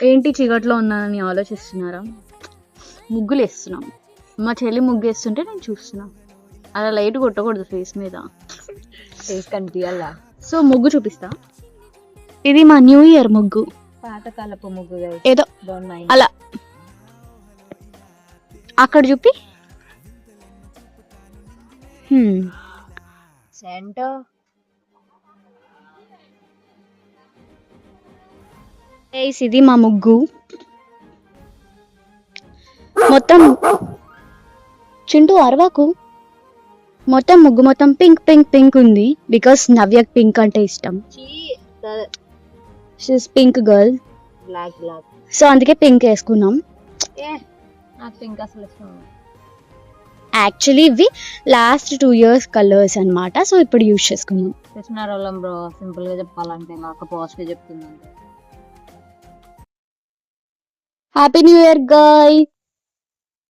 ఏంటి చీకట్లో ఉన్నానని ఆలోచిస్తున్నారా? ముగ్గులు వేస్తున్నాం. మా చెల్లి ముగ్గు వేస్తుంటే నేను చూస్తున్నా. అలా లైట్ కొట్టకూడదు ఫేస్ మీద. ఫేస్ కనిపించాలా? సో ముగ్గు చూపిస్తా. ఇది మా న్యూ ఇయర్ ముగ్గు. పాతకాలపు ముగ్గు ఏదో బాగున్నాయి. అలా అక్కడ చూపి. సెంటో ఇది మా ముగ్గు. మొత్తం చింటూ అరవాకు. మొత్తం ముగ్గు మొత్తం పింక్ పింక్ పింక్ ఉంది. బికాస్ నవ్యకి పింక్ అంటే ఇష్టం. She's pink girl. Black black. So అందుకే పింక్ వేసుకున్నాం. నాకు పింక్ అసలు ఇష్టం. యాక్చువల్లీ ఇవి లాస్ట్ 2 years కలర్స్ అన్నమాట. సో ఇప్పుడు యూజ్ చేసుకున్నాం. కృష్ణారావులం బ్రో, సింపుల్ గా చెప్పాలంటే నాకు పాస్ట్ గా చెప్తుందంటే. Happy new year guys.